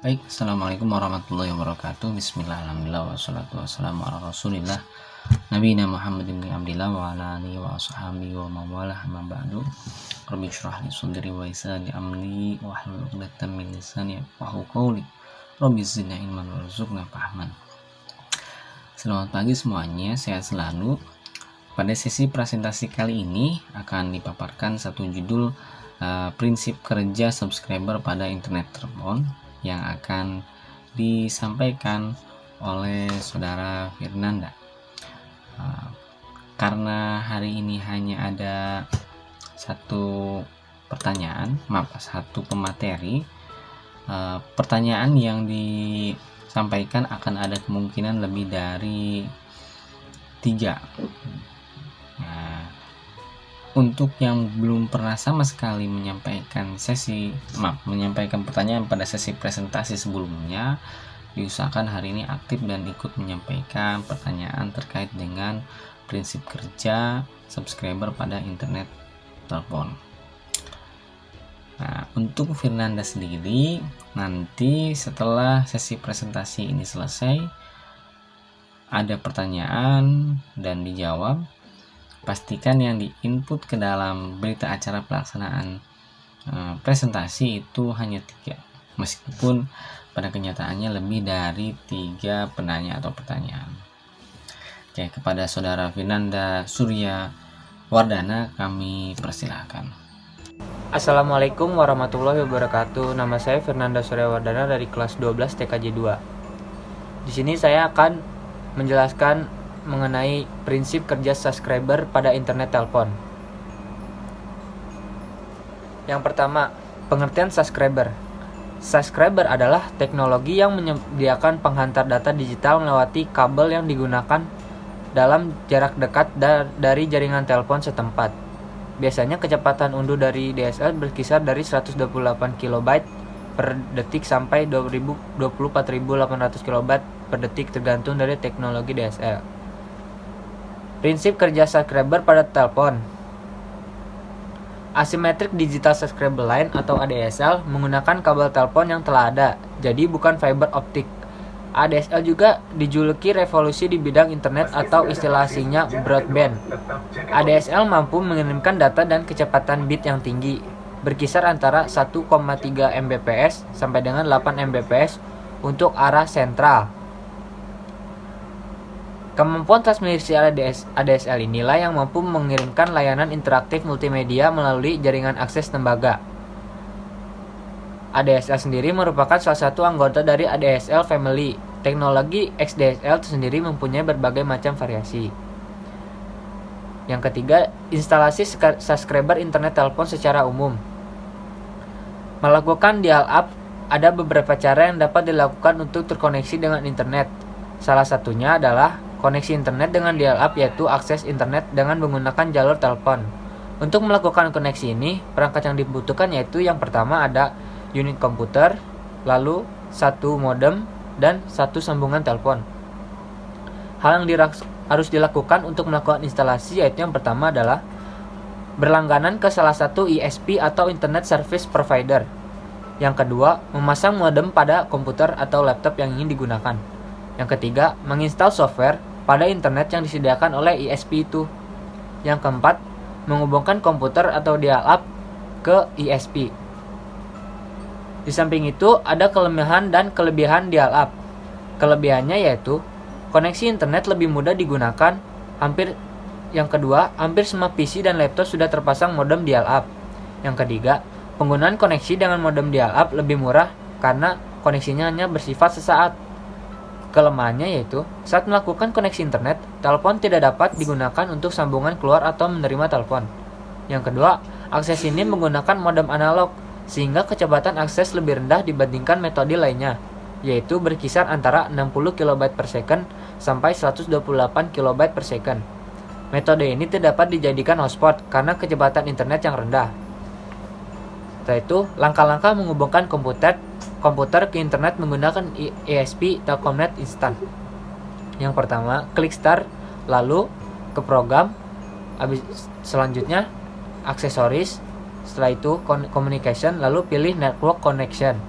Baik, Assalamualaikum warahmatullahi wabarakatuh. Bismillah, alhamdulillah, wassalatu wassalamu ala rasulillah Nabiyina Muhammadin bin Abdillah wa ala alihi wa ashabihi wa mawalah amma ba'du. Rabbi syrah li sadri wa yassir li amri wahlul 'uqdatam min lisani yafqahu qawli. Rabbi zidna ilman warzuqna fahman. Selamat pagi semuanya, sehat selalu. Pada sesi presentasi kali ini akan dipaparkan satu judul prinsip kerja subscriber pada internet telepon yang akan disampaikan oleh saudara Firnanda. Karena hari ini hanya ada satu pemateri, pertanyaan yang disampaikan akan ada kemungkinan lebih dari 3. Untuk yang belum pernah sama sekali menyampaikan pertanyaan pada sesi presentasi sebelumnya, diusahakan hari ini aktif dan ikut menyampaikan pertanyaan terkait dengan prinsip kerja subscriber pada internet telepon. Untuk Firnanda sendiri, nanti setelah sesi presentasi ini selesai, ada pertanyaan dan dijawab. Pastikan yang diinput ke dalam berita acara pelaksanaan presentasi itu hanya 3, meskipun pada kenyataannya lebih dari 3 penanya atau pertanyaan. Oke, kepada saudara Firnanda Surya Wardana kami persilahkan. Assalamualaikum warahmatullahi wabarakatuh. Nama saya Fernanda Surya Wardana dari kelas 12 TKJ 2. Di sini saya akan menjelaskan mengenai prinsip kerja subscriber pada internet telepon. Yang pertama, pengertian subscriber. Subscriber adalah teknologi yang menyediakan penghantar data digital melewati kabel yang digunakan dalam jarak dekat dari jaringan telepon setempat. Biasanya kecepatan unduh dari DSL berkisar dari 128 KB per detik sampai 24.800 KB per detik tergantung dari teknologi DSL. Prinsip kerja subscriber pada telepon. Asymmetric Digital Subscriber Line atau ADSL menggunakan kabel telepon yang telah ada, jadi bukan fiber optik. ADSL juga dijuluki revolusi di bidang internet atau istilah aslinya broadband. ADSL mampu mengirimkan data dan kecepatan bit yang tinggi, berkisar antara 1,3 Mbps sampai dengan 8 Mbps untuk arah sentral. Kemampuan transmisi ADSL inilah yang mampu mengirimkan layanan interaktif multimedia melalui jaringan akses tembaga. ADSL sendiri merupakan salah satu anggota dari ADSL family. Teknologi XDSL sendiri mempunyai berbagai macam variasi. Yang ketiga, instalasi subscriber internet telepon secara umum. Melakukan dial-up, ada beberapa cara yang dapat dilakukan untuk terkoneksi dengan internet. Salah satunya adalah koneksi internet dengan dial-up, yaitu akses internet dengan menggunakan jalur telepon. Untuk melakukan koneksi ini, perangkat yang dibutuhkan yaitu yang pertama ada unit komputer, lalu 1 modem, dan 1 sambungan telepon. Hal yang harus dilakukan untuk melakukan instalasi yaitu yang pertama adalah berlangganan ke salah satu ISP atau Internet Service Provider. Yang kedua, memasang modem pada komputer atau laptop yang ingin digunakan. Yang ketiga, menginstal software pada internet yang disediakan oleh ISP itu. Yang keempat, menghubungkan komputer atau dial-up ke ISP. Di samping itu, ada kelemahan dan kelebihan dial-up. Kelebihannya yaitu koneksi internet lebih mudah digunakan. Yang kedua, hampir semua PC dan laptop sudah terpasang modem dial-up. Yang ketiga, penggunaan koneksi dengan modem dial-up lebih murah karena koneksinya hanya bersifat sesaat. Kelemahannya yaitu, saat melakukan koneksi internet, telepon tidak dapat digunakan untuk sambungan keluar atau menerima telepon. Yang kedua, akses ini menggunakan modem analog, sehingga kecepatan akses lebih rendah dibandingkan metode lainnya, yaitu berkisar antara 60 KB per second sampai 128 KB per second. Metode ini tidak dapat dijadikan hotspot karena kecepatan internet yang rendah. Setelah itu, langkah-langkah menghubungkan komputer ke internet menggunakan ISP Telkomnet instan. Yang pertama, klik start, lalu ke program, selanjutnya aksesoris, setelah itu communication, lalu pilih network connection.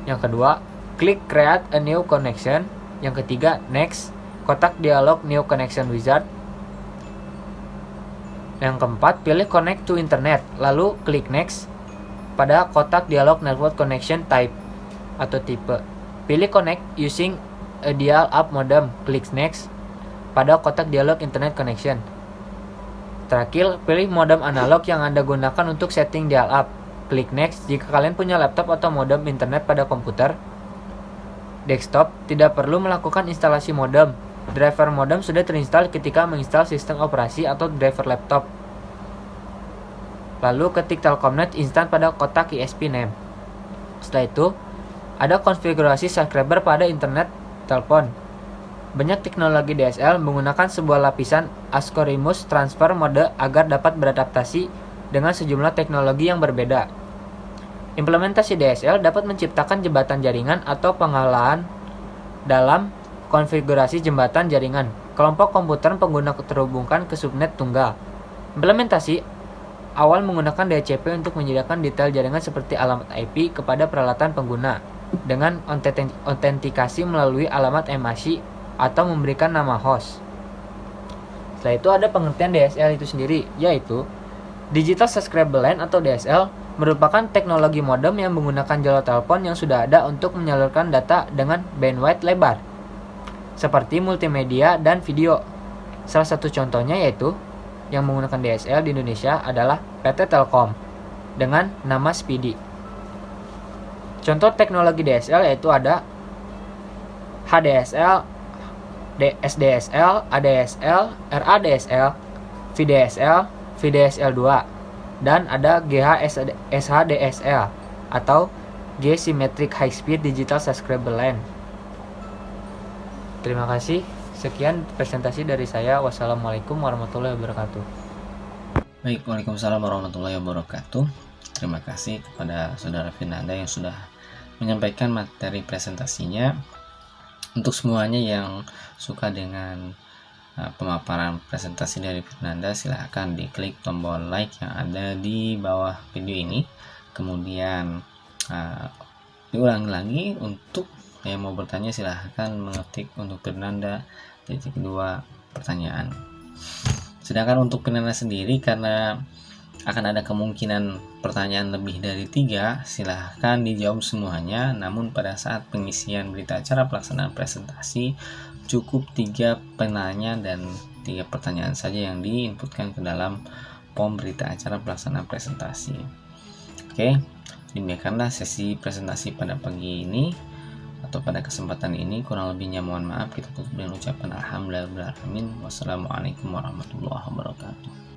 Yang kedua, klik create a new connection. Yang ketiga, next, kotak dialog new connection wizard. Yang keempat, pilih connect to internet, lalu klik next pada kotak dialog network connection type atau tipe. Pilih connect using a dial-up modem, klik next pada kotak dialog internet connection. Terakhir, pilih modem analog yang Anda gunakan untuk setting dial-up. Klik next jika kalian punya laptop atau modem internet pada komputer desktop. Tidak perlu melakukan instalasi modem. Driver modem sudah terinstall ketika menginstal sistem operasi atau driver laptop. Lalu ketik Telkomnet instan pada kotak ISP name. Setelah itu, ada konfigurasi subscriber pada internet telepon. Banyak teknologi DSL menggunakan sebuah lapisan asynchronous transfer mode agar dapat beradaptasi dengan sejumlah teknologi yang berbeda. Implementasi DSL dapat menciptakan jembatan jaringan atau pengalahan dalam konfigurasi jembatan jaringan. Kelompok komputer pengguna terhubungkan ke subnet tunggal. Implementasi awal menggunakan DHCP untuk menyediakan detail jaringan seperti alamat IP kepada peralatan pengguna dengan autentikasi melalui alamat MAC atau memberikan nama host. Setelah itu ada pengertian DSL itu sendiri, yaitu Digital Subscriber Line atau DSL merupakan teknologi modem yang menggunakan jalur telepon yang sudah ada untuk menyalurkan data dengan bandwidth lebar, seperti multimedia dan video. Salah satu contohnya yaitu yang menggunakan DSL di Indonesia adalah PT Telkom dengan nama Speedy. Contoh teknologi DSL yaitu ada HDSL, SDSL, ADSL, RADSL, VDSL, VDSL2, dan ada SHDSL atau G-Symmetric High Speed Digital Subscriber Line. Terima kasih. Sekian presentasi dari saya. Wassalamualaikum warahmatullahi wabarakatuh. Baik, waalaikumsalam warahmatullahi wabarakatuh. Terima kasih kepada saudara Vinanda yang sudah menyampaikan materi presentasinya. Untuk semuanya yang suka dengan pemaparan presentasi dari Vinanda, silahkan diklik tombol like yang ada di bawah video ini. Kemudian diulangi lagi. Untuk yang mau bertanya silahkan mengetik untuk Vinanda titik 2 pertanyaan. Sedangkan untuk Vinanda sendiri, karena akan ada kemungkinan pertanyaan lebih dari 3, silahkan dijawab semuanya. Namun pada saat pengisian berita acara pelaksanaan presentasi, cukup 3 penanya dan 3 pertanyaan saja yang diinputkan ke dalam form berita acara pelaksanaan presentasi. Oke, demikianlah sesi presentasi pada pagi ini atau pada kesempatan ini. Kurang lebihnya mohon maaf. Kita tutup dengan ucapan alhamdulillahirabbil alamin. Wassalamualaikum warahmatullahi wabarakatuh.